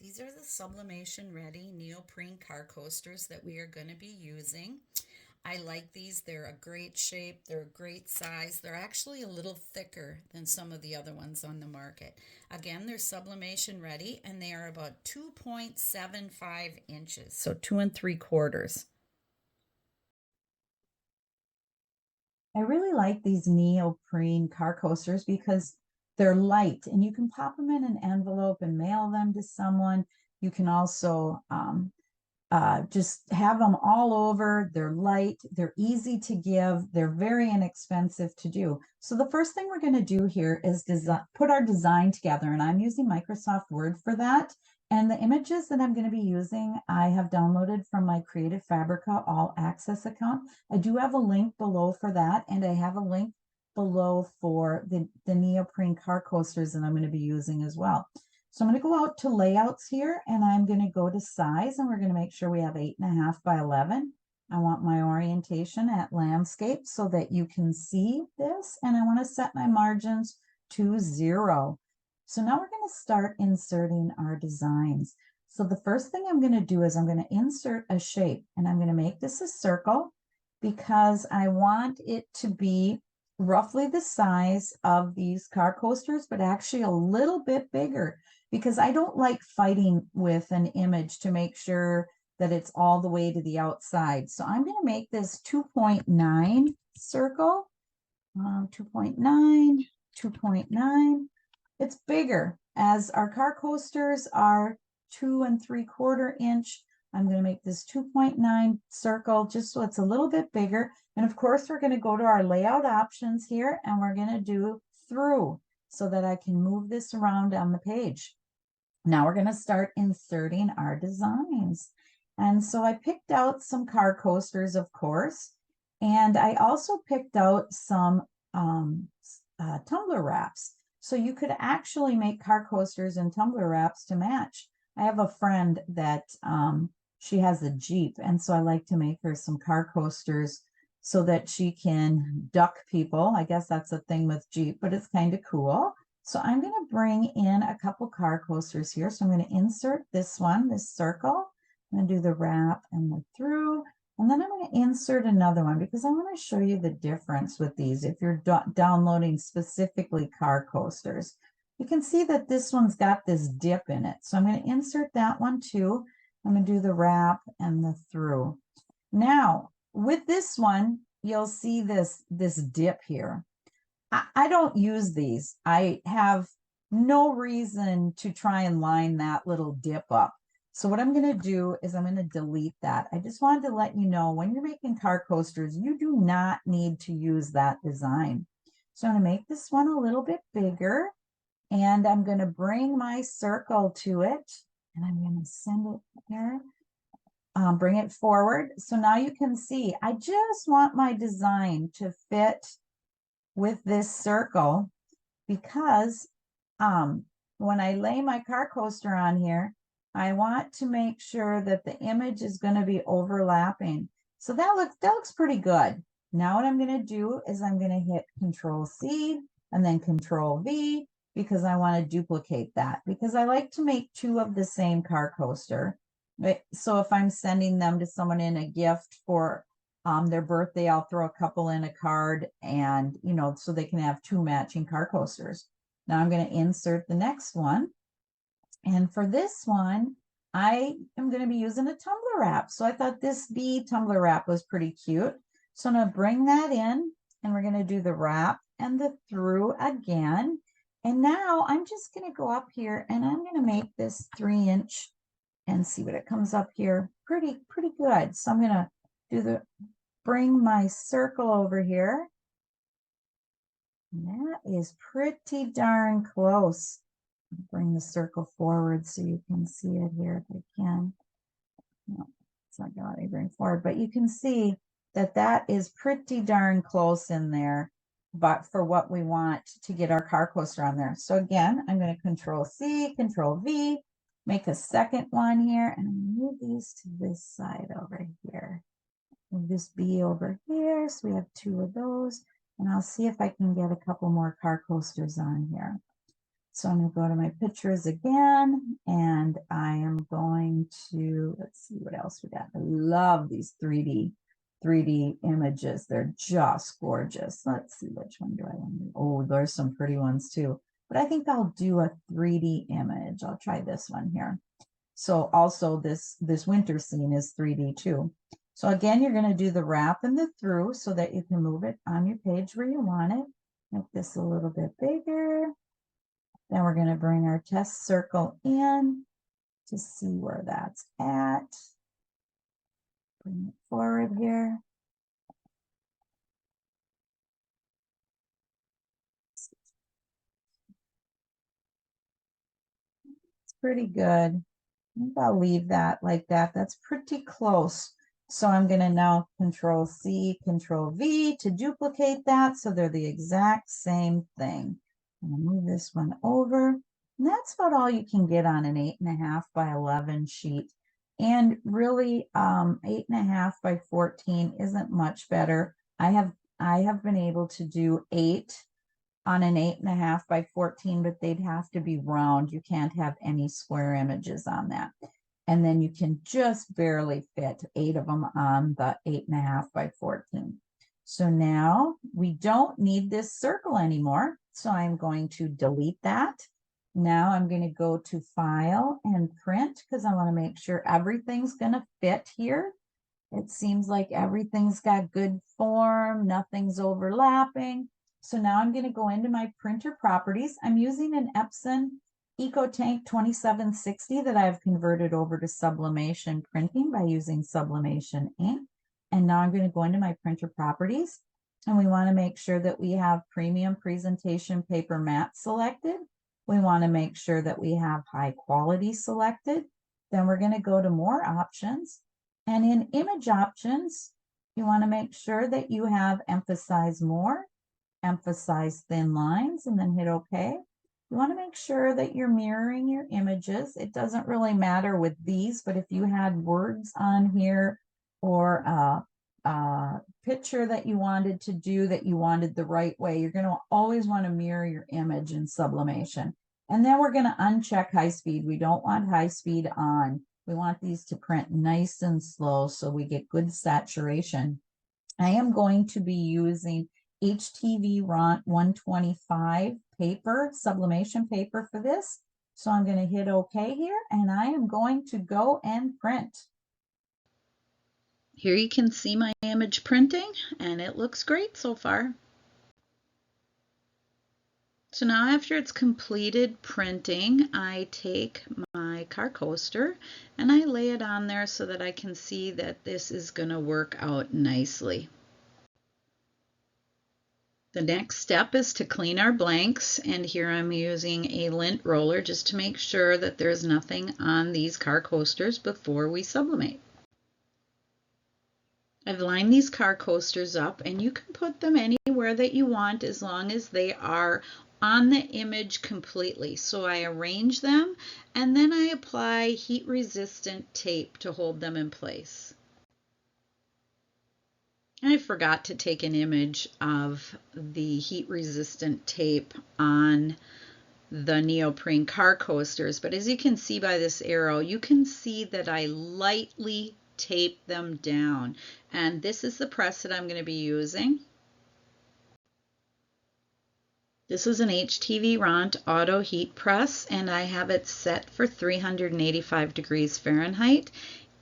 These are the Sublimation Ready neoprene car coasters that we are going to be using. I like these. They're a great shape. They're a great size. They're actually a little thicker than some of the other ones on the market. Again, they're Sublimation Ready and they are about 2.75 inches, so 2 and 3/4. I really like these neoprene car coasters because they're light and you can pop them in an envelope and mail them to someone. You can also just have them all over. They're light, they're easy to give, they're very inexpensive to do. So the first thing we're going to do here is put our design together, and I'm using Microsoft Word for that. And the images that I'm going to be using, I have downloaded from my Creative Fabrica All Access account. I do have a link below for that, and I have a link below for the neoprene car coasters that I'm going to be using as well. So I'm going to go out to layouts here, and I'm going to go to size, and we're going to make sure we have 8.5 by 11. I want my orientation at landscape so that you can see this, and I want to set my margins to 0. So now we're going to start inserting our designs. So the first thing I'm going to do is I'm going to insert a shape, and I'm going to make this a circle because I want it to be roughly the size of these car coasters, but actually a little bit bigger because I don't like fighting with an image to make sure that it's all the way to the outside. So I'm going to make this 2.9 circle, 2.9, 2.9. It's bigger as our car coasters are 2 and 3/4 inch. I'm going to make this 2.9 circle just so it's a little bit bigger. And of course, we're going to go to our layout options here and we're going to do through so that I can move this around on the page. Now we're going to start inserting our designs. And so I picked out some car coasters, of course, and I also picked out some tumbler wraps. So you could actually make car coasters and tumbler wraps to match. I have a friend that she has a Jeep, and so I like to make her some car coasters so that she can duck people. I guess that's a thing with Jeep, but it's kind of cool. So I'm going to bring in a couple car coasters here. So I'm going to insert this one, this circle. I'm going to do the wrap and the through. And then I'm going to insert another one because I want to show you the difference with these if you're downloading specifically car coasters. You can see that this one's got this dip in it. So I'm going to insert that one too. I'm going to do the wrap and the through. Now, with this one, you'll see this dip here. I don't use these. I have no reason to try and line that little dip up. So what I'm going to do is I'm going to delete that. I just wanted to let you know when you're making car coasters, you do not need to use that design. So I'm going to make this one a little bit bigger, and I'm going to bring my circle to it, and I'm going to send it there. Bring it forward. So now you can see, I just want my design to fit with this circle because when I lay my car coaster on here, I want to make sure that the image is going to be overlapping. So that looks pretty good. Now what I'm going to do is I'm going to hit Control C and then Control V because I want to duplicate that because I like to make 2 of the same car coaster. So if I'm sending them to someone in a gift for their birthday, I'll throw a couple in a card and, so they can have 2 matching car coasters. Now I'm going to insert the next one. And for this one, I am going to be using a tumbler wrap. So I thought this bee tumbler wrap was pretty cute. So I'm going to bring that in and we're going to do the wrap and the through again. And now I'm just going to go up here and I'm going to make this 3-inch and see what it comes up here. Pretty good. So I'm going to bring my circle over here. And that is pretty darn close. Bring the circle forward so you can see it here if I can. No, it's not going to let me bring forward, but you can see that is pretty darn close in there, but for what we want to get our car coaster on there. So again, I'm going to Control C, Control V, make a second one here, and move these to this side over here. Move this B over here, so we have 2 of those, and I'll see if I can get a couple more car coasters on here. So I'm going to go to my pictures again, and I am going to, let's see what else we got. I love these 3D images. They're just gorgeous. Let's see, which one do I want to do? Oh, there's some pretty ones too. But I think I'll do a 3D image. I'll try this one here. So also this winter scene is 3D too. So again, you're going to do the wrap and the through so that you can move it on your page where you want it. Make this a little bit bigger. Then we're going to bring our test circle in to see where that's at. Bring it forward here. It's pretty good. I think I'll leave that like that. That's pretty close. So I'm going to now Control C, Control V to duplicate that so they're the exact same thing. I'm going to move this one over. And that's about all you can get on an 8.5 by 11 sheet. And really, 8.5 by 14 isn't much better. I have been able to do 8 on an 8.5 by 14, but they'd have to be round. You can't have any square images on that. And then you can just barely fit 8 of them on the 8.5 by 14. So now we don't need this circle anymore. So I'm going to delete that. Now I'm going to go to File and Print because I want to make sure everything's going to fit here. It seems like everything's got good form, nothing's overlapping. So now I'm going to go into my printer properties. I'm using an Epson EcoTank 2760 that I've converted over to sublimation printing by using sublimation ink. And now I'm going to go into my printer properties. And we want to make sure that we have premium presentation paper matte selected. We want to make sure that we have high quality selected. Then we're going to go to more options. And in image options, you want to make sure that you have emphasize more, emphasize thin lines, and then hit OK. You want to make sure that you're mirroring your images. It doesn't really matter with these, but if you had words on here or a picture that you wanted to do that you wanted the right way, you're going to always want to mirror your image in sublimation. And then we're going to uncheck high speed. We don't want high speed on. We want these to print nice and slow so we get good saturation. I am going to be using HTV RONT 125 paper, sublimation paper for this. So I'm going to hit OK here, and I am going to go and print. Here you can see my image printing, and it looks great so far. So now after it's completed printing, I take my car coaster and I lay it on there so that I can see that this is going to work out nicely. The next step is to clean our blanks, and here I'm using a lint roller just to make sure that there's nothing on these car coasters before we sublimate. I've lined these car coasters up, and you can put them anywhere that you want as long as they are on the image completely. So I arrange them and then I apply heat resistant tape to hold them in place. I forgot to take an image of the heat resistant tape on the neoprene car coasters, but as you can see by this arrow, you can see that I lightly tape them down, and this is the press that I'm going to be using. This is an HTV RONT auto heat press, and I have it set for 385 degrees Fahrenheit,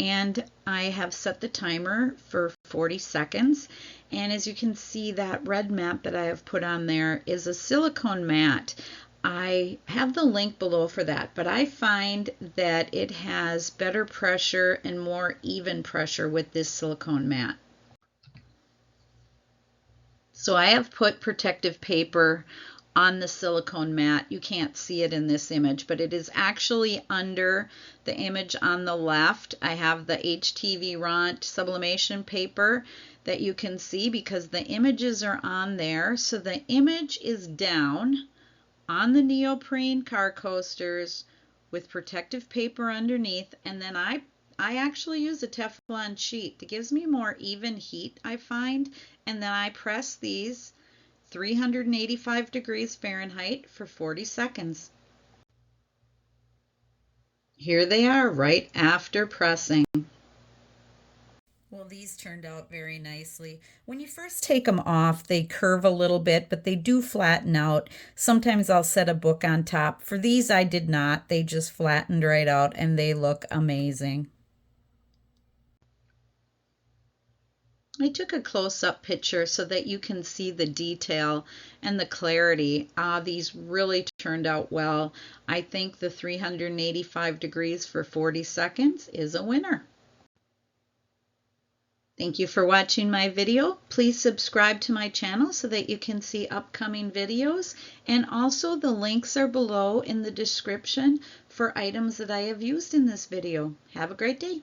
and I have set the timer for 40 seconds. And as you can see, that red mat that I have put on there is a silicone mat. I have the link below for that, but I find that it has better pressure and more even pressure with this silicone mat. So I have put protective paper on the silicone mat. You can't see it in this image, but it is actually under the image on the left. I have the HTV RONT sublimation paper that you can see because the images are on there. So the image is down on the neoprene car coasters with protective paper underneath, and then I actually use a Teflon sheet that gives me more even heat, I find, and then I press these 385 degrees Fahrenheit for 40 seconds. Here they are right after pressing. Well, these turned out very nicely. When you first take them off, they curve a little bit, but they do flatten out. Sometimes I'll set a book on top. For these, I did not. They just flattened right out and they look amazing. I took a close-up picture so that you can see the detail and the clarity. These really turned out well. I think the 385 degrees for 40 seconds is a winner. Thank you for watching my video. Please subscribe to my channel so that you can see upcoming videos, and also the links are below in the description for items that I have used in this video. Have a great day.